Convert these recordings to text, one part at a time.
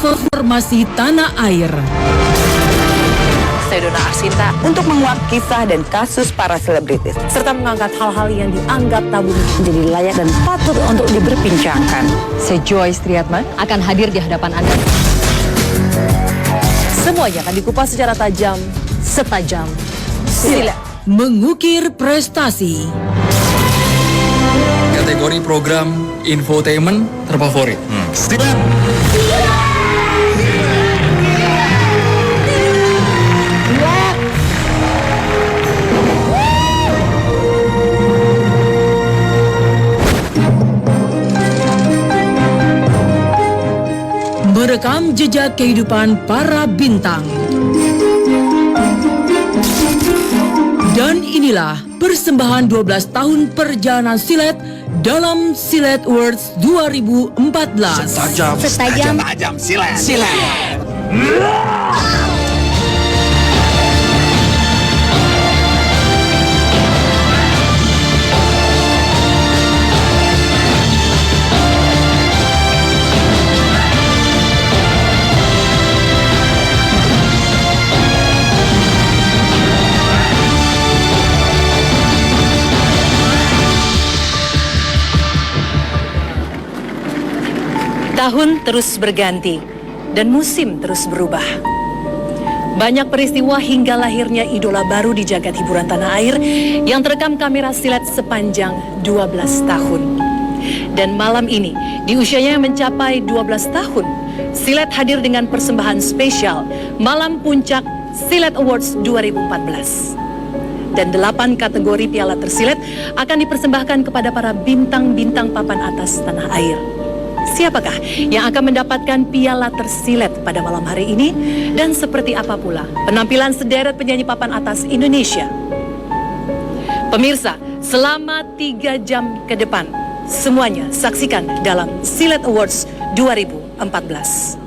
Transformasi Tanah Air. Saya Donna Arsinta untuk menguak kisah dan kasus para selebritis serta mengangkat hal-hal yang dianggap tabu menjadi layak dan patut untuk diperbincangkan. Saya Joyce Triatma akan hadir di hadapan Anda. Semuanya akan dikupas secara tajam, setajam silat. Mengukir prestasi. Kategori program infotainment terfavorit. Silat. Merekam jejak kehidupan para bintang. Dan inilah persembahan 12 tahun perjalanan silet dalam Silet Awards 2014. Setajam silet. Tahun terus berganti dan musim terus berubah. Banyak peristiwa hingga lahirnya idola baru di jagat hiburan tanah air yang terekam kamera silet sepanjang 12 tahun. Dan malam ini, di usianya yang mencapai 12 tahun, silet hadir dengan persembahan spesial Malam Puncak Silet Awards 2014. Dan 8 kategori piala tersilet akan dipersembahkan kepada para bintang-bintang papan atas tanah air. Siapakah yang akan mendapatkan piala tersilet pada malam hari ini? Dan seperti apa pula penampilan sederet penyanyi papan atas Indonesia? Pemirsa, selama 3 jam ke depan, semuanya saksikan dalam Silet Awards 2014.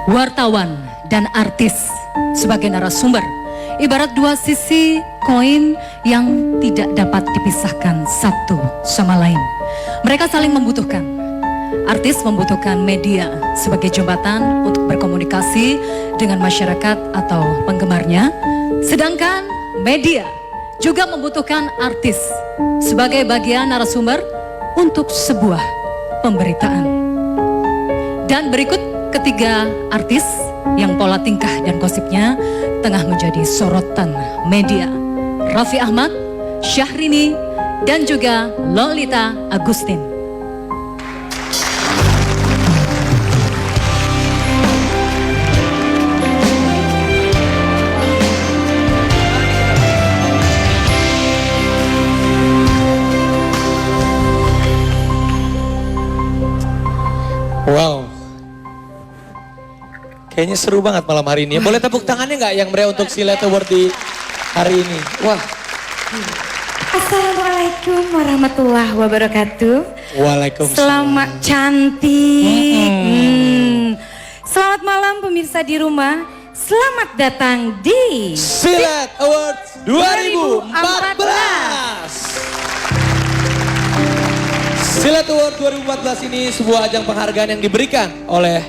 wartawan, dan artis sebagai narasumber. Ibarat dua sisi koin yang tidak dapat dipisahkan satu sama lain. Mereka saling membutuhkan. Artis membutuhkan media sebagai jembatan untuk berkomunikasi dengan masyarakat atau penggemarnya. Sedangkan media juga membutuhkan artis sebagai bagian narasumber untuk sebuah pemberitaan. Dan berikut ketiga artis yang pola tingkah dan gosipnya tengah menjadi sorotan media. Raffi Ahmad, Syahrini, dan juga Lolita Agustin. Wow, kayaknya seru banget malam hari ini. Boleh tepuk tangannya nggak yang meriah untuk Silet Award di hari ini? Wah. Assalamualaikum warahmatullahi wabarakatuh. Waalaikumsalam. Selamat cantik. Selamat malam pemirsa di rumah. Selamat datang di Silet Awards 2014. Silet Award 2014 ini sebuah ajang penghargaan yang diberikan oleh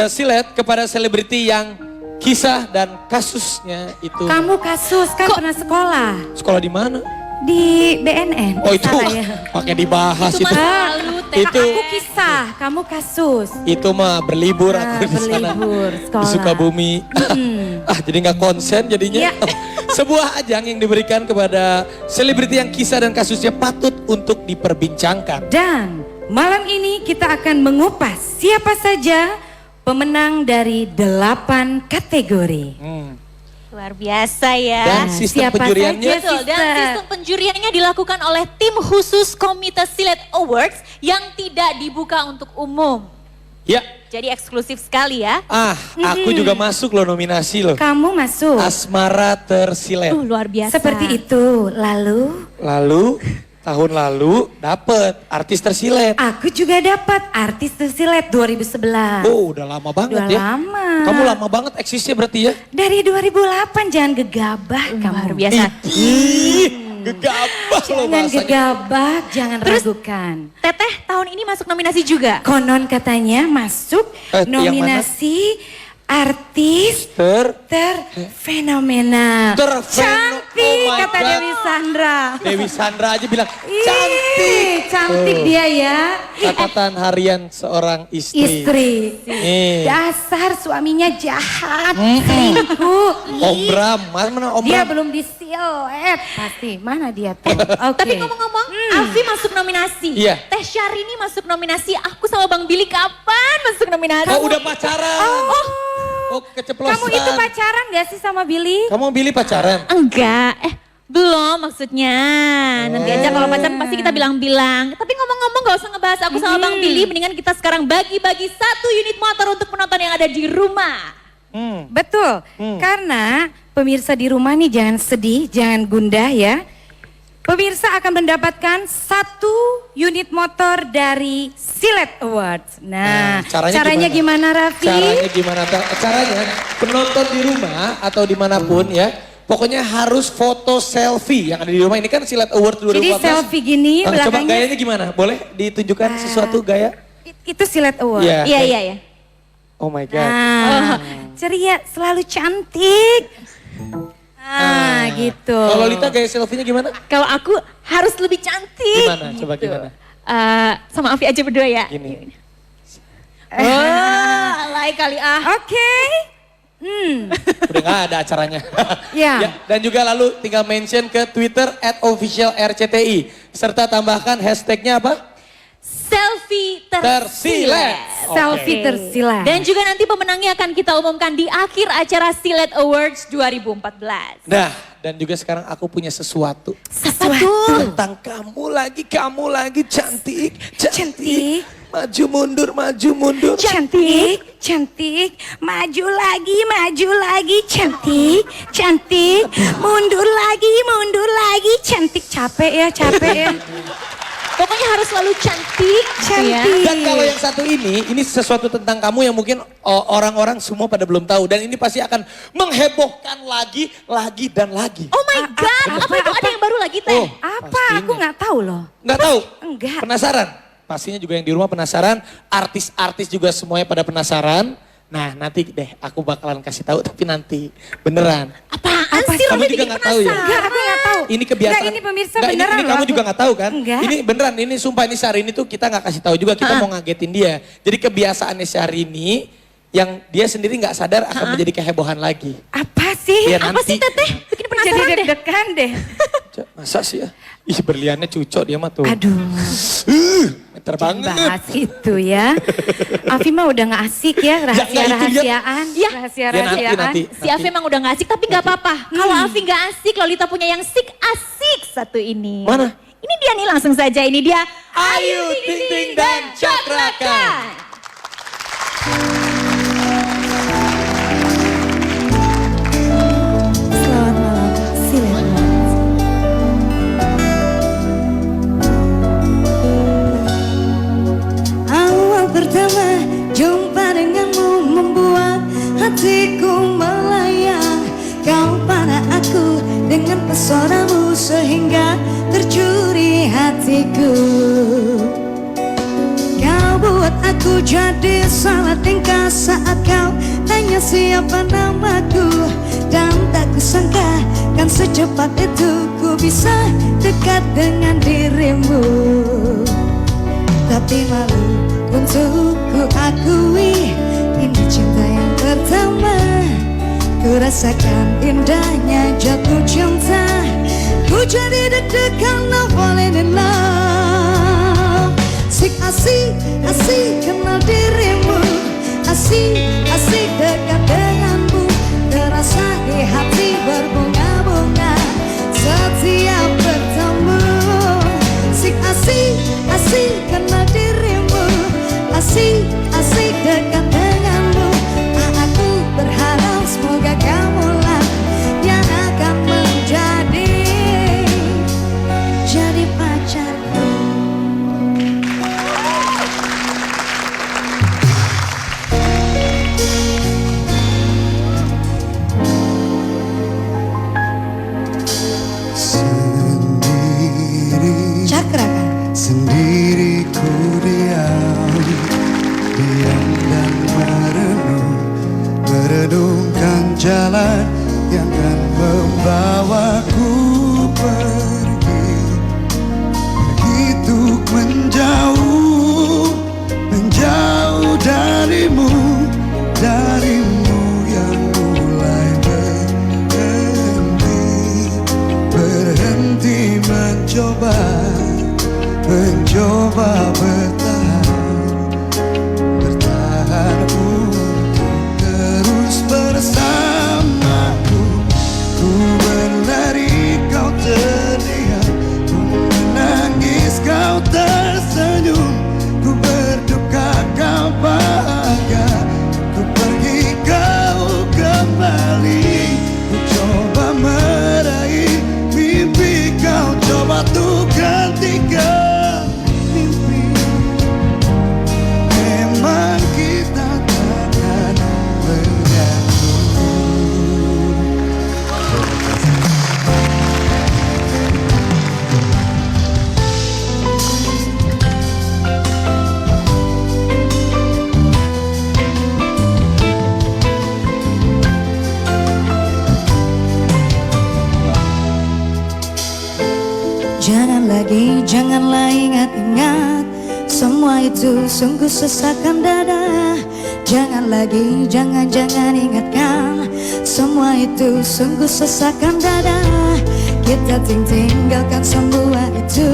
Silet kepada selebriti yang kisah dan kasusnya itu. Kamu kasus kan pernah sekolah Sekolah di mana? di BNN. Oh itu Salah ya. pakai dibahas itu. Itu Aku kisah, kamu kasus. itu mah berlibur aku di sana. Berlibur Di sekolah. Sukabumi. Jadi nggak konsen jadinya. Ya. Sebuah ajang yang diberikan kepada selebriti yang kisah dan kasusnya patut untuk diperbincangkan. Dan malam ini kita akan mengupas siapa saja pemenang dari 8 kategori. Luar biasa ya. Dan sistem siapa penjuriannya saja? Betul, dan sistem penjuriannya dilakukan oleh tim khusus Komite Silet Awards yang tidak dibuka untuk umum. ya. Jadi eksklusif sekali ya. Aku juga masuk loh nominasi loh. Kamu masuk. Asmara Tersilet. Luar biasa. Seperti itu. Lalu Lalu tahun lalu dapet artis tersilet. aku juga dapat artis tersilet 2011. Oh udah lama banget Udah ya. lama. Kamu lama banget eksisnya berarti ya. Dari 2008 jangan gegabah kamu. Luar biasa. Gegabah loh Jangan bahasanya. gegabah, jangan ragukan. Teteh tahun ini masuk nominasi juga. Konon katanya masuk yang nominasi artis terfenomenal. Cantik Oh my kata God. Dewi Sandra. Dewi Sandra aja bilang Ih, cantik. cantik dia ya. Catatan harian seorang istri. Istri. Nih. Dasar suaminya jahat, selingkuh. Om Bram, mana Om Dia Bram? belum disilet pasti. Mana dia tuh? Oke. Tapi ngomong-ngomong, Afi masuk nominasi. Iya. Teh Syahrini masuk nominasi. Aku sama Bang Billy kapan masuk nominasi? Oh udah pacaran. Oh keceplosan. Kamu itu pacaran gak sih sama Billy? Kamu Billy pacaran? Enggak, belum maksudnya. Nanti aja kalau pacaran pasti kita bilang-bilang. Tapi ngomong-ngomong gak usah ngebahas aku sama Bang Billy. Mendingan kita sekarang bagi-bagi 1 unit motor untuk penonton yang ada di rumah. Betul, karena pemirsa di rumah nih jangan sedih, jangan gundah ya. Pemirsa akan mendapatkan 1 unit motor dari Silet Awards. Nah, caranya gimana Raffi? Caranya gimana? Caranya penonton di rumah atau dimanapun ya, pokoknya harus foto selfie yang ada di rumah. Ini kan Silet Award 2014. Jadi selfie gini Coba belakangnya. gayanya gimana? Boleh ditunjukkan sesuatu gaya? Itu Silet Awards. Iya. Iya. Oh my God. Nah, ceria, selalu cantik. Gitu. Kalau Lita gaya selfie-nya gimana? Kalau aku harus lebih cantik. Gimana? Coba gimana? Sama Afi aja berdua ya. Gini. Alay kali Oke. Udah gak ada acaranya. Ya. Dan juga lalu tinggal mention ke Twitter @officialrcti. Serta tambahkan hashtagnya apa? Selfie Tersilet. tersilet. Selfie tersilat. Dan juga nanti pemenangnya akan kita umumkan di akhir acara Silet Awards 2014. Nah, dan juga sekarang aku punya sesuatu. Tentang kamu lagi cantik, cantik. Maju mundur. Cantik, cantik, maju lagi, cantik, mundur lagi, cantik. Capek ya. Pokoknya harus selalu cantik. Cantik. Dan kalau yang satu ini sesuatu tentang kamu yang mungkin orang-orang semua pada belum tahu. Dan ini pasti akan menghebohkan lagi dan lagi. Oh my God, apa itu ada yang baru lagi Teh? Oh, Apa? pastinya. Aku nggak tahu loh. Nggak tahu? Enggak. Penasaran? Pastinya juga yang di rumah penasaran. Artis-artis juga semuanya pada penasaran. Nah nanti deh aku bakalan kasih tahu tapi nanti beneran. Apaan sih? Kamu Lo juga bikin nggak tahu ya? penasaran. Enggak, aku nggak tahu. Ini kebiasaan. Enggak, ini pemirsa Nggak, beneran ini loh, kamu aku- juga nggak tahu kan? Enggak. Ini beneran, ini sumpah ini Syahrini tuh kita nggak kasih tahu juga, kita mau ngagetin dia. Jadi kebiasaannya Syahrini yang dia sendiri nggak sadar akan menjadi kehebohan lagi. Apa sih? Iya, Apa nanti. sih Teteh? Bikin Jadi penasaran deh. deg-degan deh. Masa sih ya? Ih berliannya cucok dia mah tuh. Aduh, Meter banget. bahas itu ya. Afi mah udah gak asik ya, Jangan itu dia. rahasia-rahasiaan. Ya. Rahasia-rahasiaan. nanti. Si Afi emang udah gak asik tapi gak apa-apa. Kalau Afi gak asik, Lolita punya yang asik satu ini. Mana? Ini dia nih langsung saja, ini dia. Ayu Ting Ting dan Cakrakan. Selamat malam, Silet. Awal pertama jumpa denganmu membuat hatiku melayang. Kau pada aku dengan pesonamu sehingga tercuri hatiku. Kau buat aku jadi salah tingkah saat kau tanya siapa namaku. Dan tak kusangka kan secepat itu ku bisa dekat dengan dirimu. Tapi malu untuk ku akui ini cinta yang pertama. Ku rasakan indahnya jatuh cinta. Ku jadi deg-degan no falling in love. Asik, asik kenal dirimu. Asik, asik dekat denganmu. Terasa di hati berbunga-bunga setiap bertemu. Asik, asik, asik kenal dirimu. Asik, asik dekat denganmu. Aku berharap semoga kamulah yang akan menjadi pacarku. Cakrakan. Sendiri ku diam dan merenungkan jalan yang akan membawaku pergi menjauh darimu yang mulai berhenti mencoba bertahan untuk terus bersamaku. Ku berlari kau terdiam, ku menangis kau tersenyum, ku berduka kau bahagia, ku pergi kau kembali, ku coba meraih mimpi kau coba tuh gantikan. Memang kita takkan menyatu. Janganlah ingat-ingat semua itu sungguh sesakkan dada. Jangan lagi, jangan ingatkan semua itu sungguh sesakkan dada. Kita tinggalkan semua itu,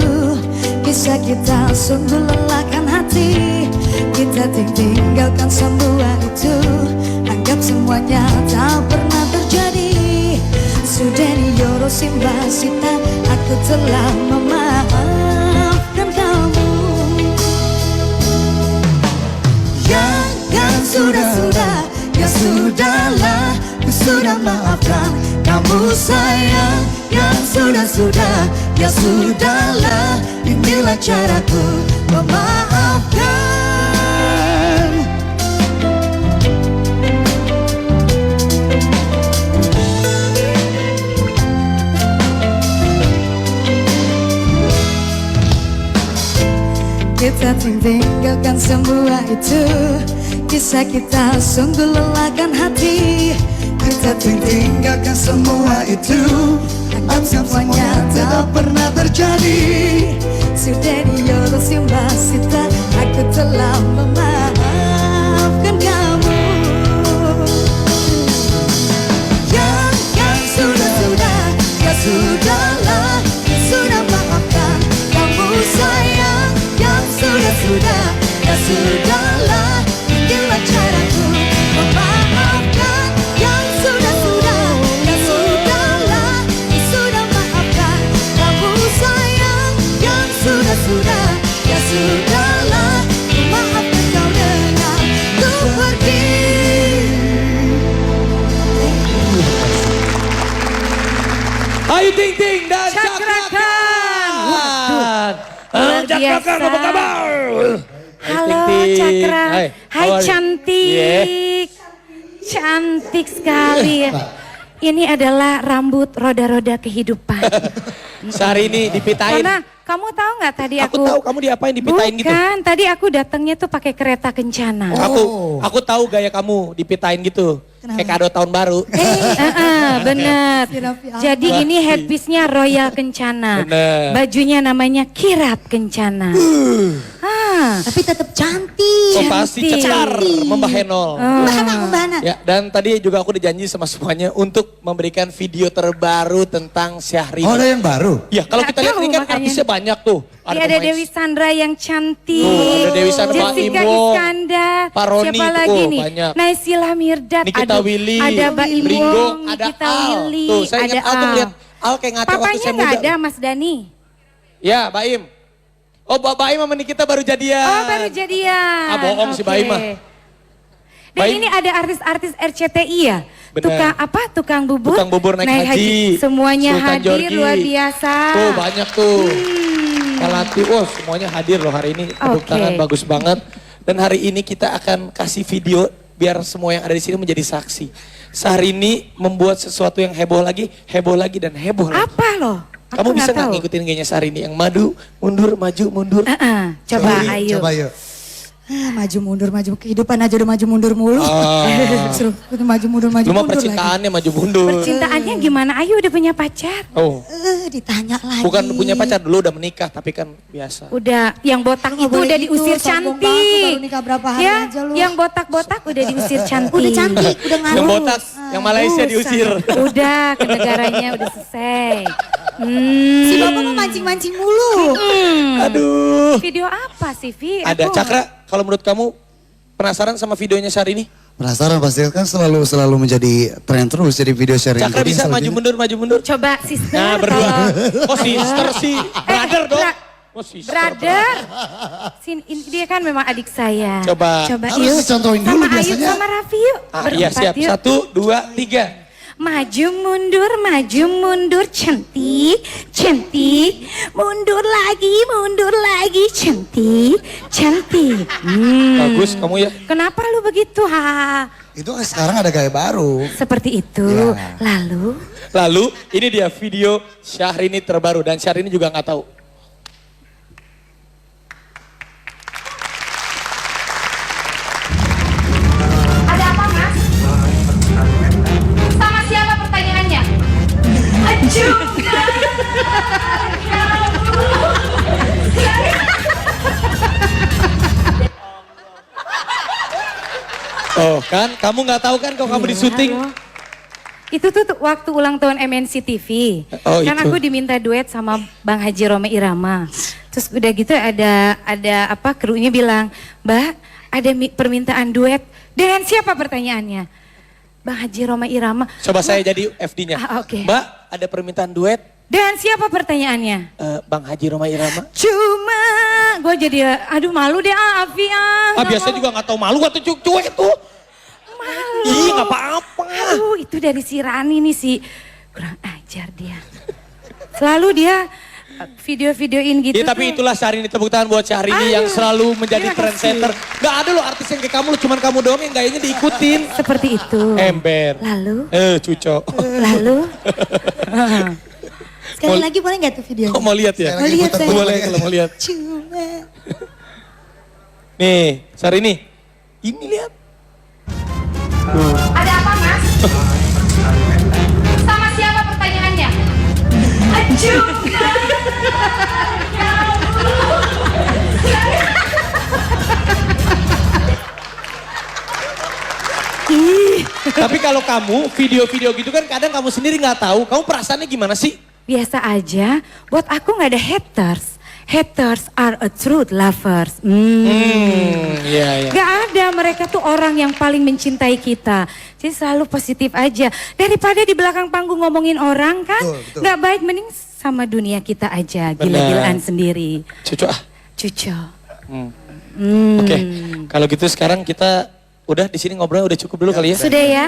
kisah kita sungguh lelahkan hati. Kita tinggalkan semua itu, anggap semuanya tak pernah terjadi. Sudah Yoro Simba Sita, aku telah memaafkan kamu. Yang sudah, ya sudahlah, ku sudah maafkan kamu sayang. Yang sudah, ya sudahlah. Inilah caraku memaafkan. Kita tinggalkan semua itu. Kisah kita sungguh lelahkan hati. Kita tinggalkan semua itu. Anggap semuanya tak pernah terjadi. Sudah diurus Mbak, aku telah memaafkan kamu. Yang sudah, ya sudahlah. Ya sudah maafkan kamu sayang. Yang sudah, ya sudahlah. Inilah caraku memaafkan. Yang sudah, ya sudahlah. Ya sudah maafkan kamu sayang. Yang sudah, ya sudahlah. Maafkan kau dengan ku pergi. Ayu Ting Ting dan Cakra Cakra Khan. luar Cakra Khan, biasa. apa kabar? Halo Ting Ting. Cakra, Hai, hai how are you? cantik, cantik sekali ya. Ini adalah rambut roda-roda kehidupan. Sehari ini dipitain. Karena kamu tahu nggak tadi Aku aku? tahu kamu diapain dipitain gitu. Bukan, tadi aku datangnya tuh pakai kereta kencana. Aku tahu gaya kamu dipitain gitu. Kayak kado tahun baru. Bener. Jadi ini headpiece-nya Royal Kencana. Bener. Bajunya namanya Kirap Kencana. Tapi tetap cantik. Oh pasti Cantik. cetar Mbak Henol. Mbak Hana. Ya, dan tadi juga aku dijanji sama semuanya untuk memberikan video terbaru tentang Syahrini. Oh, ada yang baru? Ya, kalau Nggak kita lihat tahu, ini kan makanya. artisnya banyak tuh. Ada pemain- Dewi Sandra yang cantik. Tuh, ada Dewi Sandra, Pak Jessica Imo, Iskandar. Pak Roni, Siapa tuh, lagi nih? banyak. Naysila Mirdad. Nikita Willy, Ada Mbak Ringo, Imong, ada Nikita Al. Willy. Tuh, saya ada ingat Al tuh ngeliat Al kayak ngaca waktu Papanya saya nggak muda. ada Mas Dani. Ya, Baim. Oh, Baim sama Nikita baru jadian. Oh baru jadian. Ah, bohong si Oke. Baim mah. Dan Baim. ini ada artis-artis RCTI ya? Benar. Tukang apa? Tukang bubur? Tukang bubur naik haji. Semuanya Sultan hadir Jorgi. luar biasa. Tuh banyak tuh. Melati, oh semuanya hadir loh hari ini. Tepuk Oke. tangan bagus banget. Dan hari ini kita akan kasih video biar semua yang ada di sini menjadi saksi. Sehari ini membuat sesuatu yang heboh lagi dan heboh lagi. Apa loh? Aku Kamu bisa nggak nggak tahu. ngikutin gayanya Sehari ini yang maju, mundur, maju, mundur? Coba ayo. Coba yuk. Maju mundur kehidupan aja udah maju mundur mulu. Suruh maju mundur Lu mah mundur lagi. percintaannya maju mundur. Percintaannya gimana? Ayo udah punya pacar? Oh, Ditanya lagi. bukan punya pacar dulu udah menikah tapi kan biasa. Udah, yang botak Nggak itu boleh udah gitu, diusir sombong banget, cantik. baru nikah berapa hari Ya, aja lu. yang botak-botak udah diusir cantik. Udah cantik, udah Yang ngarus. botak, yang Malaysia Buset. diusir. Udah, ke negaranya udah selesai. Si bapak mah mancing-mancing mulu. Aduh. Video apa sih, Vi? Ada Aku- Cakra, kalau menurut kamu penasaran sama videonya Syahrini? Penasaran pasti kan selalu menjadi tren terus jadi video sharing. Cakra bisa maju mundur. Coba sister. Nah berdua. kalau- Oh sister sih, brother dong. bra- Oh sister. Brother, dia kan memang adik saya. Coba. Harus yuk. dicontohin dulu sama Ayu biasanya. sama Raffi yuk. Ah, iya siap. yuk. 1, 2, 3. Maju mundur, cantik, cantik. Mundur lagi, cantik. Bagus kamu ya. Kenapa lu begitu? Ha? Itu kan sekarang ada gaya baru. Seperti itu. Ya. Lalu, ini dia video Syahrini terbaru dan Syahrini juga nggak tahu. ada apa mas? Sama siapa pertanyaannya? Oh kan, kamu nggak tahu kan kalau kamu di syuting. Aduh. Itu tuh waktu ulang tahun MNC TV. Oh, Kan itu. aku diminta duet sama Bang Haji Roma Irama. Terus udah gitu ada apa krunya bilang, "Mbak, ada permintaan duet." Dengan siapa pertanyaannya? Bang Haji Roma Irama. Coba saya jadi FD-nya. Oke. Mbak, ada permintaan duet Dengan siapa pertanyaannya? Bang Haji Roma Irama. Cuma gue jadi aduh malu deh Afi Ah biasanya juga nggak tahu malu atau cuek itu. malu. Ih nggak apa-apa. Aduh itu dari si Rani nih si kurang ajar dia. Selalu dia video-videoin gitu. Ya tapi itulah Syahrini, tepuk tangan buat Syahrini yang selalu menjadi trendsetter. Gak ada loh artis yang kayak kamu, cuman kamu doang yang gayanya diikutin. Seperti itu. Ember. Lalu? Cuco. Lalu? Sekali lagi boleh nggak tuh videonya? Mau lihat ya? Mau lihat saya. Boleh kalau mau lihat. Cuma. Nih, Syahrini. Ini lihat. Ada apa mas? Sama siapa pertanyaannya? Ajuh. Tapi kalau kamu video-video gitu kan kadang kamu sendiri nggak tahu, kamu perasaannya gimana sih? Biasa aja, buat aku nggak ada haters. Haters are a truth lovers. Iya. Gak ada, mereka tuh orang yang paling mencintai kita. Jadi selalu positif aja. Daripada di belakang panggung ngomongin orang kan, Betul. gak baik, mending sama dunia kita aja, gila-gilaan sendiri. Cuco ah. Cuco. Oke, kalau gitu sekarang kita udah di sini ngobrol udah cukup dulu kali ya. Sudah ya?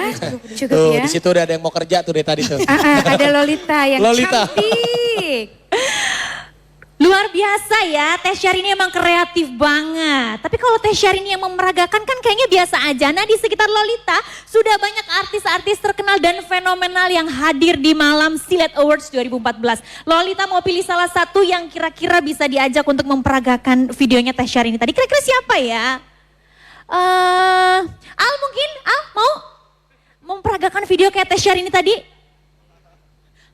Cukup Tuh, ya? di situ udah ada yang mau kerja tuh dari tadi tuh. Ada Lolita yang Lolita. cantik. Luar biasa ya, Teh Syahrini emang kreatif banget. Tapi kalau Teh Syahrini yang memeragakan kan kayaknya biasa aja. Nah di sekitar Lolita sudah banyak artis-artis terkenal dan fenomenal yang hadir di malam Silet Awards 2014. Lolita mau pilih salah satu yang kira-kira bisa diajak untuk memperagakan videonya Teh Syahrini tadi. Kira-kira siapa ya? Al mungkin? Al mau memperagakan video kayak Teh Syahrini tadi?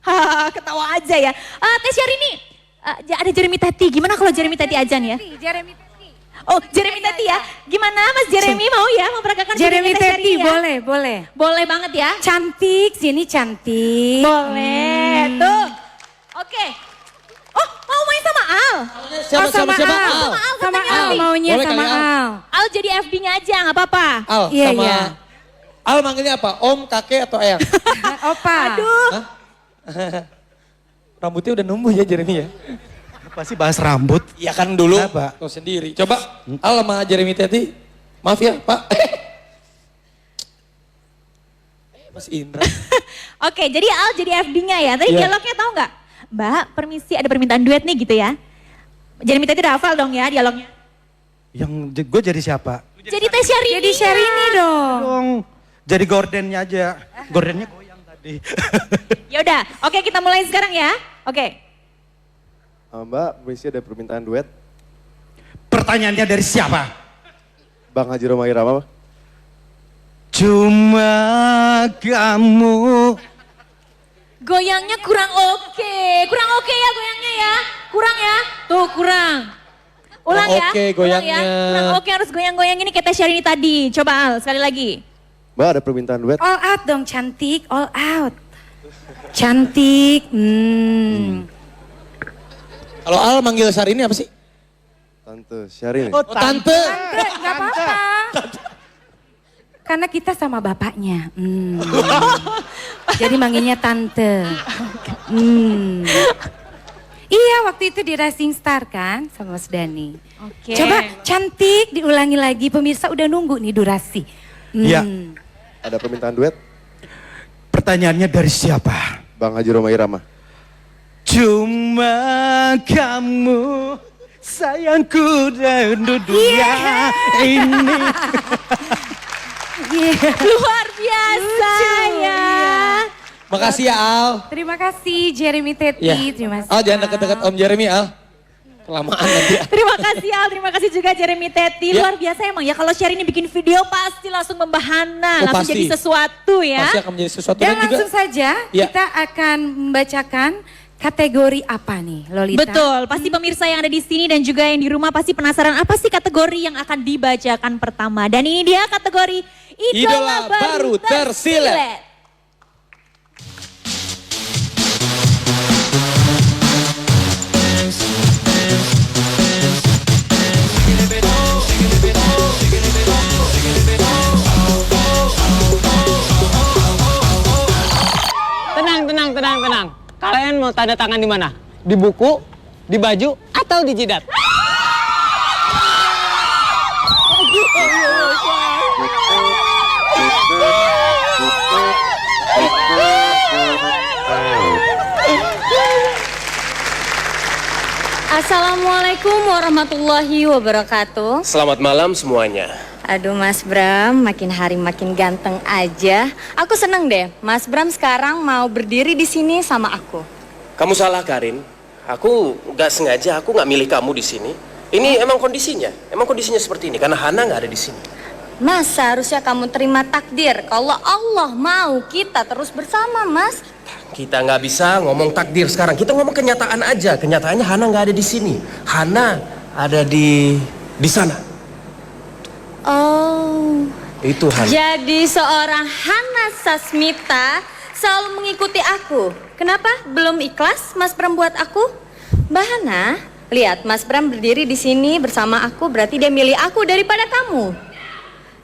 Hahaha, ketawa aja ya. Teh Syahrini. Ada Jeremy Teti, gimana kalau Jeremy Teti aja nih ya? Jeremy Teti. Oh Jeremy Teti ya, gimana Mas Jeremy mau ya memperagakan Jeremy videonya Teh Teti, Syahrini ya? boleh, boleh. Boleh banget ya? Cantik, sini cantik. Boleh, tuh. Oke. Oh mau main sama Al? Siapa, Oh, sama siapa? Al. Al. Sama Al, Al. maunya Boleh sama kali, Al. Al. Al jadi FD-nya aja nggak apa-apa. Al Iya, sama iya. Al manggilnya apa? Om, kakek atau ayang? Opa. Aduh. Rambutnya udah numbuh ya Jeremy ya? Apa sih bahas rambut? Iya kan dulu. Kenapa? Kau sendiri. Coba Al sama Jeremy Teti. Maaf ya Pak. Mas Indra. Oke jadi Al jadi FD-nya ya. Tadi Iya. dialognya tahu nggak? Mbak permisi ada permintaan duet nih gitu ya. Jeremy Teti udah hafal dong ya dialognya. Yang gue jadi siapa? Jadi Teh Syahrini. Jadi Syahrini dong. Jadi gordennya aja. Gordennya goyang tadi. Ya udah, oke kita mulai sekarang ya. Oke. Mbak, permisi ada permintaan duet. Pertanyaannya dari siapa? Bang Haji Roma Irama. Cuma kamu. Goyangnya kurang oke ya goyangnya ya. Kurang ya, tuh kurang. Ulang Kurang ya, oke ulang goyangnya. ya. Kurang oke harus goyang-goyang ini kayak Teh Syahrini tadi. Coba Al, sekali lagi. Mbak, ada permintaan duet. All out dong, cantik, all out. Cantik. Kalau Al manggil Syahrini apa sih? Tante Syahrini. Oh tante. Gak apa-apa. Karena kita sama bapaknya. Jadi manggilnya tante. Iya waktu itu di Rising Star kan sama Mas Dani. Oke. Coba cantik diulangi lagi, pemirsa udah nunggu nih durasi. Iya. Ada permintaan duet. Pertanyaannya dari siapa? Bang Haji Roma Irama. Cuma kamu sayangku dan dunia ini. Luar biasa ya. Makasih ya Al. Terima kasih Jeremy Teti, Ya. terima kasih. Al jangan dekat-dekat Om Jeremy Al. Kelamaan nanti ya. Terima kasih Al, terima kasih juga Jeremy Teti. Ya. Luar biasa emang ya kalau Syahrini bikin video pasti langsung membahana, Oh, langsung pasti. jadi sesuatu ya. Pasti akan menjadi sesuatu Dan dan juga. langsung saja Ya. kita akan membacakan kategori apa nih Lolita? Betul, pasti pemirsa yang ada di sini dan juga yang di rumah pasti penasaran apa sih kategori yang akan dibacakan pertama. Dan ini dia kategori Idola, Baru Tersilet. Tenang. Kalian mau tanda tangan di mana? Di buku, di baju, atau di jidat? Assalamualaikum warahmatullahi wabarakatuh. Selamat malam semuanya. Aduh Mas Bram, makin hari makin ganteng aja. Aku seneng deh, Mas Bram sekarang mau berdiri di sini sama aku. Kamu salah Karin. Aku nggak sengaja, aku nggak milih kamu di sini. Ini emang kondisinya seperti ini karena Hana nggak ada di sini. Mas, seharusnya kamu terima takdir. Kalau Allah mau kita terus bersama, Mas. Kita nggak bisa ngomong takdir sekarang. Kita ngomong kenyataan aja. Kenyataannya Hana nggak ada di sini. Hana ada di sana. Oh. Itu Hana. Jadi seorang Hana Sasmita selalu mengikuti aku. Kenapa? Belum ikhlas Mas Bram buat aku? Mbak Hana, lihat Mas Bram berdiri di sini bersama aku, berarti dia milih aku daripada kamu.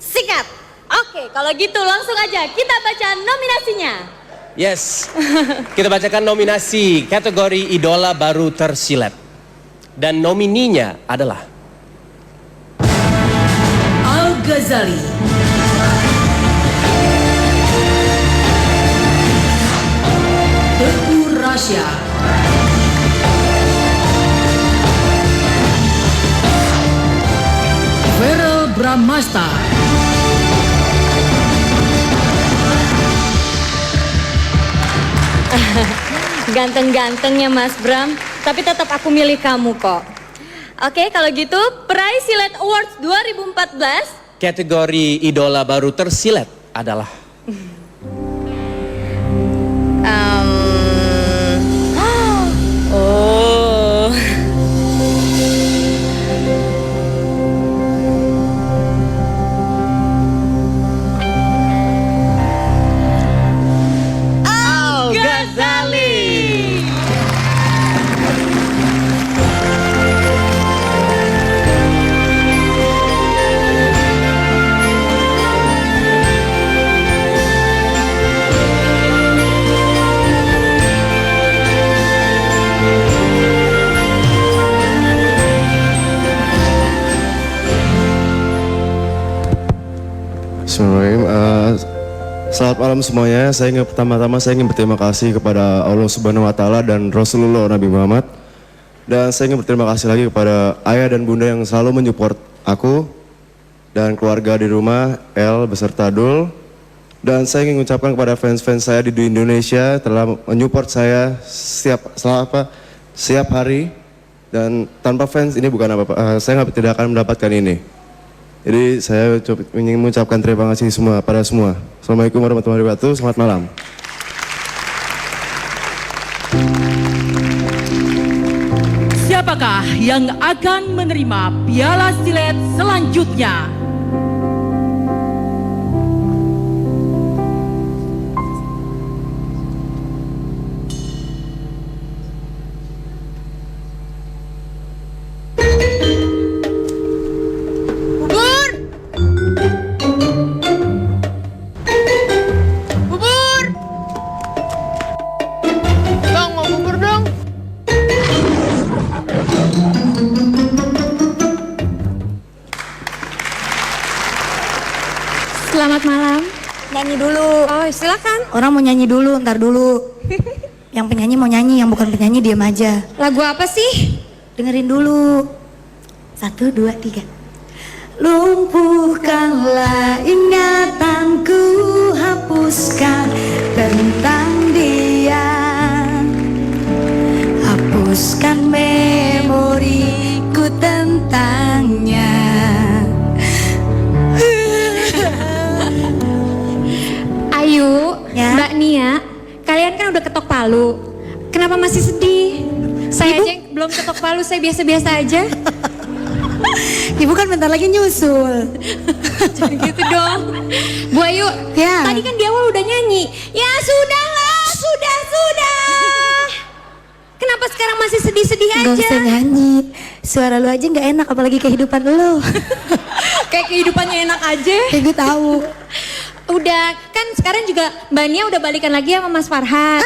Sikat. Oke, kalau gitu langsung aja kita baca nominasinya. Yes. Kita bacakan nominasi kategori idola baru tersilet. Dan nomininya adalah Al-Ghazali, Teguh Rasya, Verel Bramasta, Ganteng-gantengnya Mas Bram, tapi tetap aku milih kamu kok. Oke, kalau gitu Prize Silet Awards 2014 kategori idola baru tersilet adalah Oh. Al-Ghazali. Bismillahirrahmanirrahim. Selamat malam semuanya. Pertama-tama saya ingin berterima kasih kepada Allah Subhanahu Wa Taala dan Rasulullah Nabi Muhammad. Dan saya ingin berterima kasih lagi kepada ayah dan bunda yang selalu menyupport aku dan keluarga di rumah, El beserta Dul. Dan saya ingin mengucapkan kepada fans-fans saya di Indonesia telah menyupport saya setiap hari. Dan tanpa fans ini bukan apa-apa. Saya tidak akan mendapatkan ini. Jadi saya ingin mengucapkan terima kasih pada semua. Assalamualaikum warahmatullahi wabarakatuh. Selamat malam. siapakah yang akan menerima piala silet selanjutnya? Selamat malam. Nyanyi dulu. Oh silakan. Orang mau nyanyi dulu, ntar dulu. Yang penyanyi mau nyanyi, yang bukan penyanyi diam aja. Lagu apa sih? Dengerin dulu. 1, 2, 3. Lumpuhkanlah ingatanku, hapuskan tentang dia. Hapuskan memoriku tentangnya. Ayu, ya? Mbak Nia, kalian kan udah ketok palu. Kenapa masih sedih? Saya aja yang belum ketok palu, saya biasa-biasa aja. Ibu kan bentar lagi nyusul. Jangan gitu dong. Bu Ayu, ya. Tadi kan di awal udah nyanyi. Ya sudahlah, sudah. Kenapa sekarang masih sedih-sedih aja? Gak usah nyanyi. Suara lu aja gak enak, apalagi kehidupan lu. Kayak kehidupannya enak aja. Kayak gue tahu. Udah, kan sekarang juga Mbak Nia udah balikan lagi sama Mas Farhan.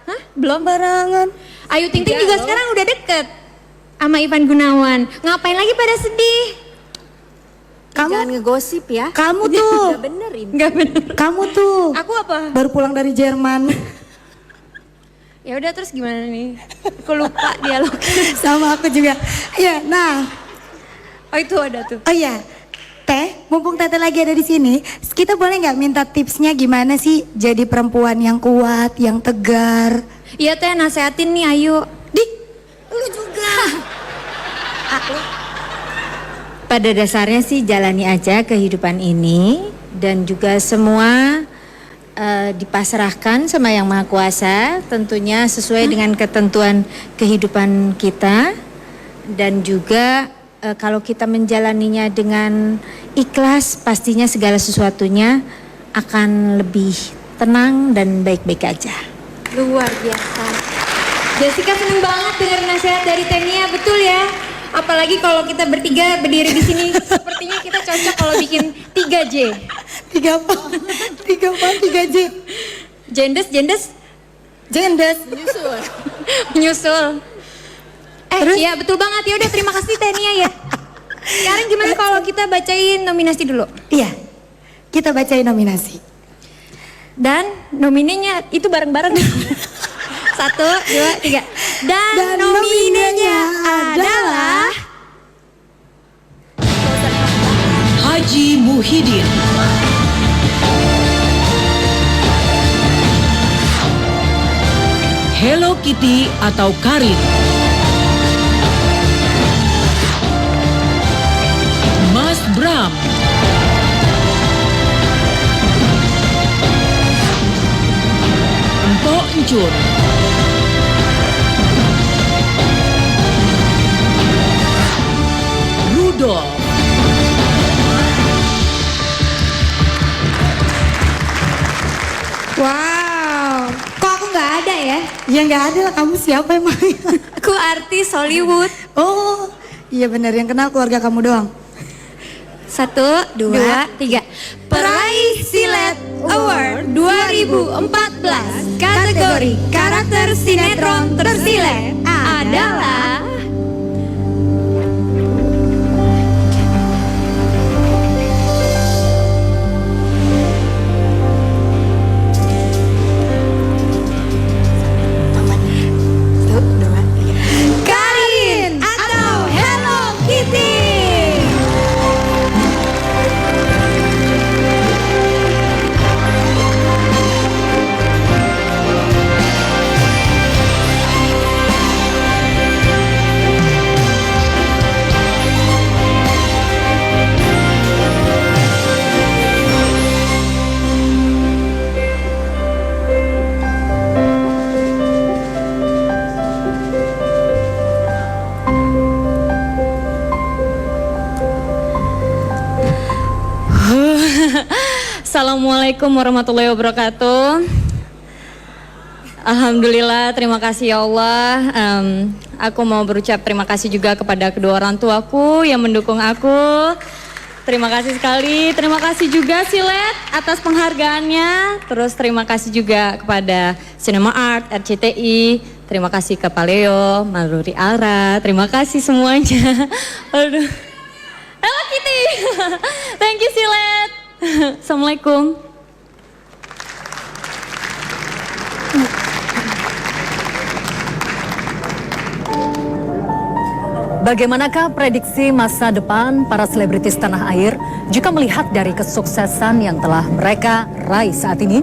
Hah? Belum? Barangan. Ayu Ting Ting juga sekarang udah deket sama Ivan Gunawan. Ngapain lagi pada sedih? Kamu jangan ngegosip ya. Kamu tuh. Gak bener ini. Gak bener. Kamu tuh. Aku apa? Baru pulang dari Jerman. Ya udah terus gimana nih? Aku lupa dialog. Sama aku juga. Ya, nah. Oh itu ada tuh. Oh iya. Teh, mumpung Tete lagi ada di sini, kita boleh nggak minta tipsnya gimana sih jadi perempuan yang kuat, yang tegar? Iya Teh, nasehatin nih ayo. Lu juga. Pada dasarnya sih jalani aja kehidupan ini dan juga semua dipasrahkan sama Yang Maha Kuasa, tentunya sesuai dengan ketentuan kehidupan kita dan juga kalau kita menjalaninya dengan ikhlas, pastinya segala sesuatunya akan lebih tenang dan baik-baik aja. Luar biasa. Jessica seneng banget dengar nasihat dari Tenia, betul ya? Apalagi kalau kita bertiga berdiri di sini, sepertinya kita cocok kalau bikin 3J. 3J. Jendes. Menyusul. Terus? Iya betul banget, ya udah terima kasih Tenia ya. Sekarang gimana kalau kita bacain nominasi dulu? Iya, kita bacain nominasi. Dan nominenya itu bareng-bareng. 1, 2, 3. Dan nominenya adalah Haji Muhyiddin, Hello Kitty atau Karin, Mas Bram, Empok Encur, Rudolf, wow, kok aku nggak ada ya? Ya nggak ada lah, kamu siapa emang? Aku artis Hollywood. Oh, iya benar, yang kenal keluarga kamu doang. 1, 2, 3. Peraih Silet Award 2014 kategori karakter sinetron tersilet adalah Karin atau Hello Kitty. Assalamualaikum warahmatullahi wabarakatuh. Alhamdulillah, terima kasih ya Allah. Aku mau berucap terima kasih juga kepada kedua orang tuaku yang mendukung aku. Terima kasih sekali. Terima kasih juga Silet atas penghargaannya. Terus terima kasih juga kepada Cinema Art, RCTI. Terima kasih ke Paleo, Maluri Ara. Terima kasih semuanya. Aduh. Hello Kitty. Thank you Silet. Assalamualaikum. Bagaimanakah prediksi masa depan para selebritis tanah air jika melihat dari kesuksesan yang telah mereka raih saat ini?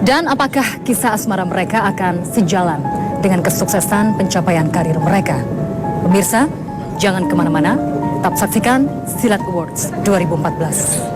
Dan apakah kisah asmara mereka akan sejalan dengan kesuksesan pencapaian karir mereka? Pemirsa, jangan kemana-mana, tetap saksikan Silat Awards 2014.